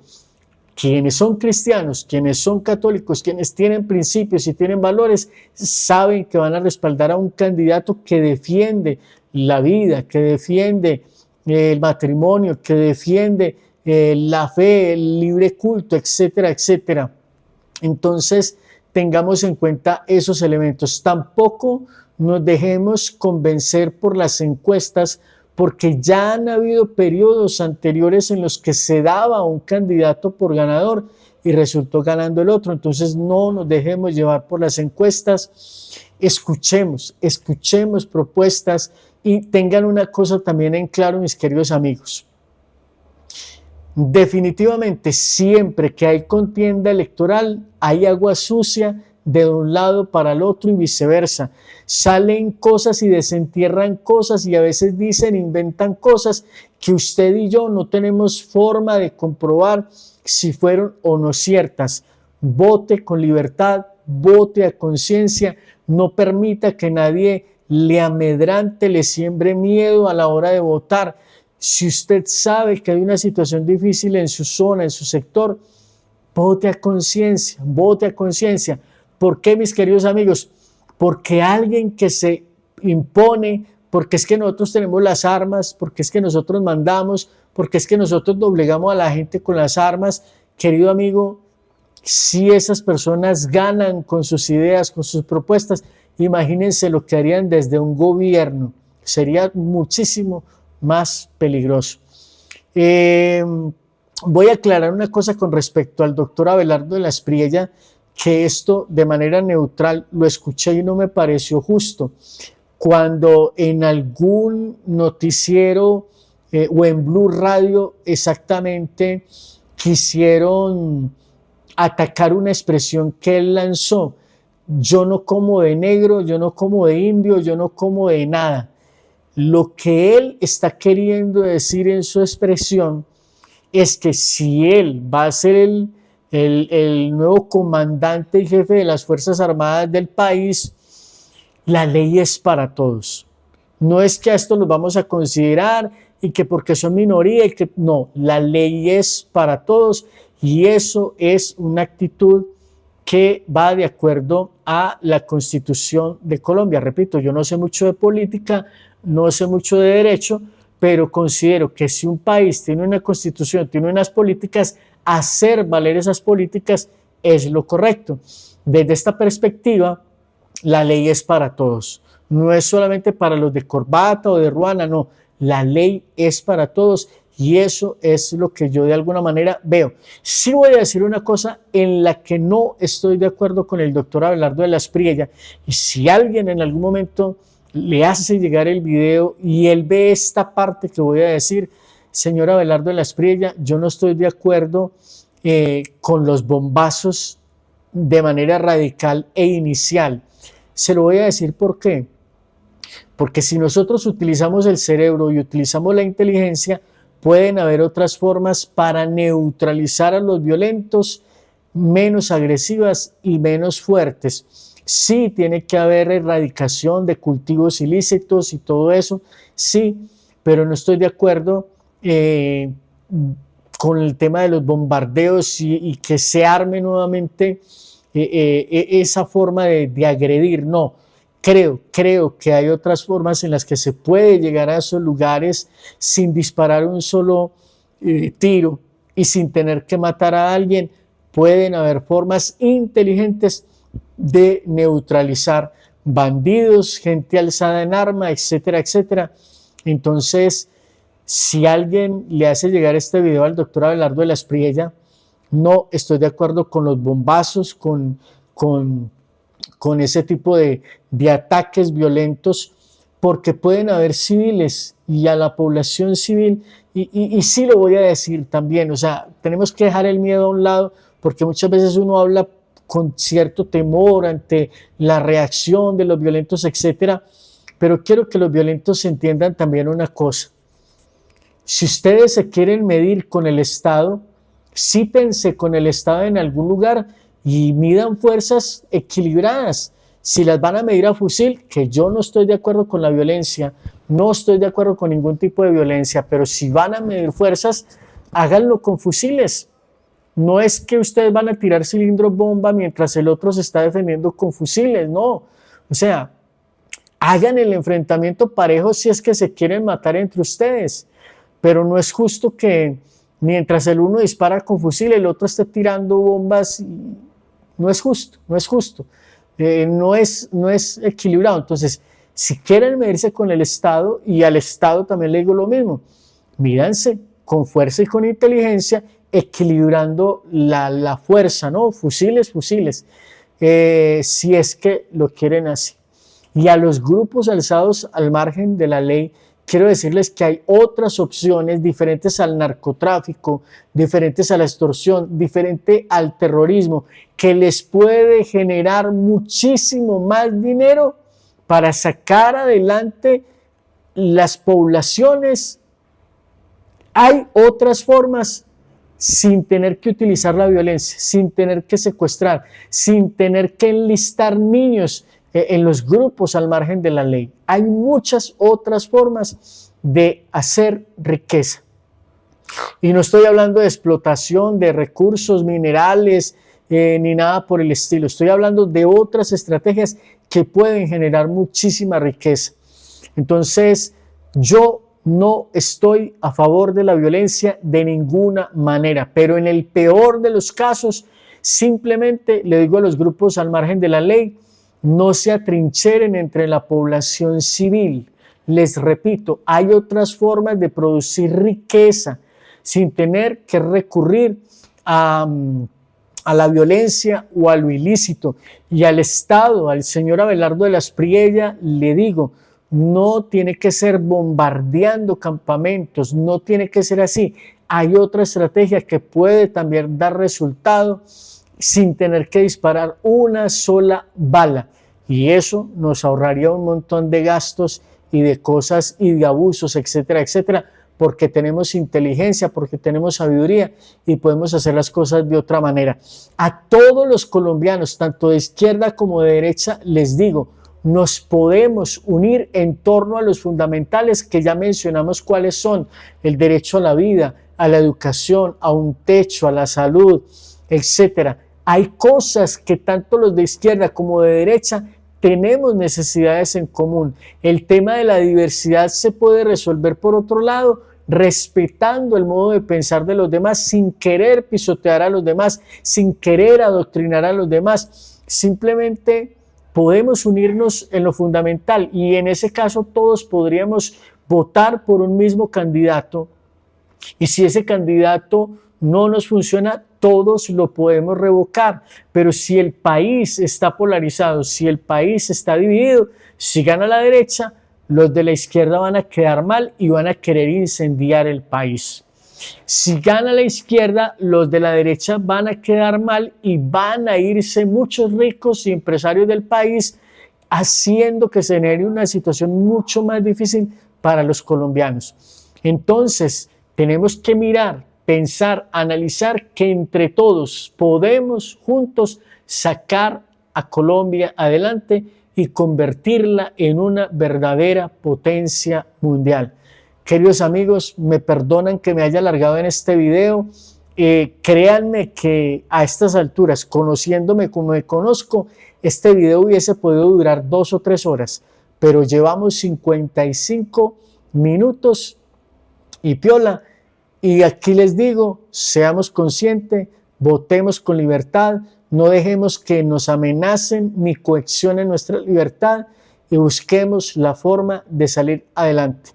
quienes son cristianos, quienes son católicos, quienes tienen principios y tienen valores, saben que van a respaldar a un candidato que defiende la vida, que defiende el matrimonio, que defiende la fe, el libre culto, etcétera, etcétera. Entonces, tengamos en cuenta esos elementos. Tampoco nos dejemos convencer por las encuestas, porque ya han habido periodos anteriores en los que se daba un candidato por ganador y resultó ganando el otro. Entonces no nos dejemos llevar por las encuestas, escuchemos propuestas y tengan una cosa también en claro, mis queridos amigos. Definitivamente, siempre que hay contienda electoral, hay agua sucia de un lado para el otro y viceversa. Salen cosas y desentierran cosas y a veces dicen, inventan cosas que usted y yo no tenemos forma de comprobar si fueron o no ciertas. Vote con libertad, vote a conciencia, no permita que nadie le amedrante, le siembre miedo a la hora de votar. Si usted sabe que hay una situación difícil en su zona, en su sector, vote a conciencia, vote a conciencia. ¿Por qué, mis queridos amigos? Porque alguien que se impone, porque es que nosotros tenemos las armas, porque es que nosotros mandamos, porque es que nosotros doblegamos a la gente con las armas, querido amigo, Si esas personas ganan con sus ideas, con sus propuestas, imagínense lo que harían desde un gobierno. Sería muchísimo más peligroso. Voy a aclarar una cosa con respecto al doctor Abelardo de la Espriella, que esto de manera neutral lo escuché y no me pareció justo. Cuando en algún noticiero o en Blue Radio exactamente quisieron atacar una expresión que él lanzó: yo no como de negro, yo no como de indio, yo no como de nada. Lo que él está queriendo decir en su expresión es que si él va a ser el nuevo comandante y jefe de las Fuerzas Armadas del país, la ley es para todos. No es que a esto los vamos a considerar y que porque son minoría y que no, la ley es para todos, y eso es una actitud que va de acuerdo a la Constitución de Colombia. Repito, yo no sé mucho de política, no sé mucho de derecho, pero considero que si un país tiene una constitución, tiene unas políticas, hacer valer esas políticas es lo correcto. Desde esta perspectiva, la ley es para todos. No es solamente para los de corbata o de ruana, no. La ley es para todos y eso es lo que yo de alguna manera veo. Sí voy a decir una cosa en la que no estoy de acuerdo con el doctor Abelardo de la Espriella, y si alguien en algún momento le hace llegar el video y él ve esta parte que voy a decir: señor Abelardo de la Espriella, yo no estoy de acuerdo con los bombazos de manera radical e inicial. Se lo voy a decir por qué. Porque si nosotros utilizamos el cerebro y utilizamos la inteligencia, pueden haber otras formas para neutralizar a los violentos, menos agresivas y menos fuertes. Sí, tiene que haber erradicación de cultivos ilícitos y todo eso, sí, pero no estoy de acuerdo con el tema de los bombardeos y que se arme nuevamente esa forma de agredir. No, creo que hay otras formas en las que se puede llegar a esos lugares sin disparar un solo tiro y sin tener que matar a alguien. Pueden haber formas inteligentes de neutralizar bandidos, gente alzada en arma, etcétera, etcétera. Entonces, si alguien le hace llegar este video al doctor Abelardo de la Espriella, no estoy de acuerdo con los bombazos, con ese tipo de ataques violentos, porque pueden haber civiles y a la población civil, y sí lo voy a decir también, o sea, tenemos que dejar el miedo a un lado, porque muchas veces uno habla con cierto temor ante la reacción de los violentos, etcétera, pero quiero que los violentos entiendan también una cosa: si ustedes se quieren medir con el Estado, sítense con el Estado en algún lugar y midan fuerzas equilibradas. Si las van a medir a fusil, que yo no estoy de acuerdo con la violencia, no estoy de acuerdo con ningún tipo de violencia, pero si van a medir fuerzas, háganlo con fusiles. No es que ustedes van a tirar cilindros bomba mientras el otro se está defendiendo con fusiles, no. O sea, hagan el enfrentamiento parejo si es que se quieren matar entre ustedes, pero no es justo que mientras el uno dispara con fusil, el otro esté tirando bombas. No es justo, no es justo, no es equilibrado. Entonces, si quieren medirse con el Estado, y al Estado también le digo lo mismo, mídanse con fuerza y con inteligencia, equilibrando la fuerza, ¿no? Fusiles, si es que lo quieren así. Y a los grupos alzados al margen de la ley, quiero decirles que hay otras opciones diferentes al narcotráfico, diferentes a la extorsión, diferente al terrorismo, que les puede generar muchísimo más dinero para sacar adelante las poblaciones. Hay otras formas sin tener que utilizar la violencia, sin tener que secuestrar, sin tener que enlistar niños en los grupos al margen de la ley. Hay muchas otras formas de hacer riqueza. Y no estoy hablando de explotación de recursos minerales ni nada por el estilo. Estoy hablando de otras estrategias que pueden generar muchísima riqueza. Entonces, yo no estoy a favor de la violencia de ninguna manera, pero en el peor de los casos, Simplemente le digo a los grupos al margen de la ley, no se atrincheren entre la población civil. Les repito, hay otras formas de producir riqueza sin tener que recurrir a la violencia o a lo ilícito. Y al Estado, al señor Abelardo de la Espriella, le digo, no tiene que ser bombardeando campamentos, no tiene que ser así. Hay otra estrategia que puede también dar resultado sin tener que disparar una sola bala. Y eso nos ahorraría un montón de gastos y de cosas y de abusos, etcétera, etcétera, porque tenemos inteligencia, porque tenemos sabiduría y podemos hacer las cosas de otra manera. A todos los colombianos, tanto de izquierda como de derecha, les digo, nos podemos unir en torno a los fundamentales que ya mencionamos cuáles son: el derecho a la vida, a la educación, a un techo, a la salud, etcétera. Hay cosas que tanto los de izquierda como de derecha tenemos necesidades en común. El tema de la diversidad se puede resolver por otro lado, respetando el modo de pensar de los demás, sin querer pisotear a los demás, sin querer adoctrinar a los demás. Simplemente podemos unirnos en lo fundamental y en ese caso todos podríamos votar por un mismo candidato, y si ese candidato no nos funciona, todos lo podemos revocar. Pero si el país está polarizado, si el país está dividido, si gana la derecha, los de la izquierda van a quedar mal y van a querer incendiar el país. Si gana la izquierda, los de la derecha van a quedar mal y van a irse muchos ricos y empresarios del país, haciendo que se genere una situación mucho más difícil para los colombianos. Entonces, tenemos que mirar, pensar, analizar que entre todos podemos juntos sacar a Colombia adelante y convertirla en una verdadera potencia mundial. Queridos amigos, me perdonan que me haya alargado en este video. Créanme que a estas alturas, conociéndome como me conozco, este video hubiese podido durar 2 o 3 horas, pero llevamos 55 minutos y piola. Y aquí les digo, seamos conscientes, votemos con libertad, no dejemos que nos amenacen ni coaccionen nuestra libertad y busquemos la forma de salir adelante.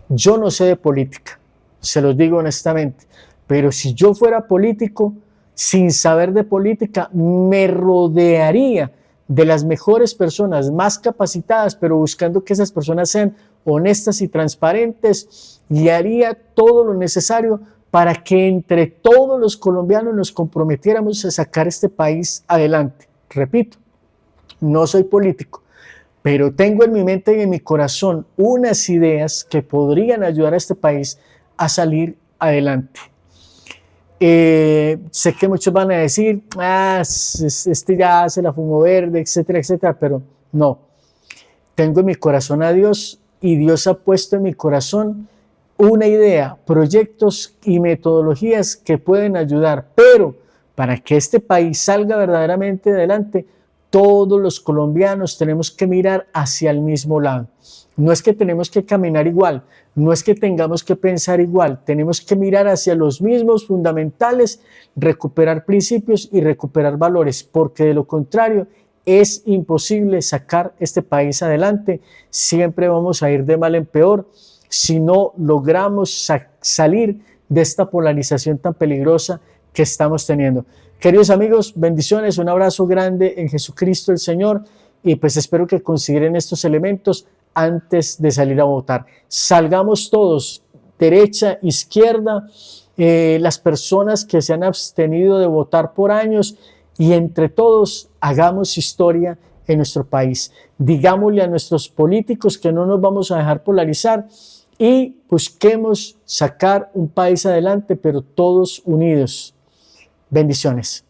Yo no sé de política, se los digo honestamente, pero si yo fuera político, sin saber de política, me rodearía de las mejores personas, más capacitadas, pero buscando que esas personas sean honestas y transparentes, y haría todo lo necesario para que entre todos los colombianos nos comprometiéramos a sacar este país adelante. Repito, no soy político, pero tengo en mi mente y en mi corazón unas ideas que podrían ayudar a este país a salir adelante. Sé que muchos van a decir, este ya se la fumó verde, etcétera, etcétera, pero no. Tengo en mi corazón a Dios y Dios ha puesto en mi corazón una idea, proyectos y metodologías que pueden ayudar, pero para que este país salga verdaderamente adelante, todos los colombianos tenemos que mirar hacia el mismo lado. No es que tenemos que caminar igual, no es que tengamos que pensar igual, tenemos que mirar hacia los mismos fundamentales, recuperar principios y recuperar valores, porque de lo contrario es imposible sacar este país adelante. Siempre vamos a ir de mal en peor si no logramos salir de esta polarización tan peligrosa que estamos teniendo. Queridos amigos, bendiciones, un abrazo grande en Jesucristo el Señor, y pues espero que consideren estos elementos antes de salir a votar. Salgamos todos, derecha, izquierda, las personas que se han abstenido de votar por años, y entre todos hagamos historia en nuestro país. Digámosle a nuestros políticos que no nos vamos a dejar polarizar y busquemos sacar un país adelante, pero todos unidos. Bendiciones.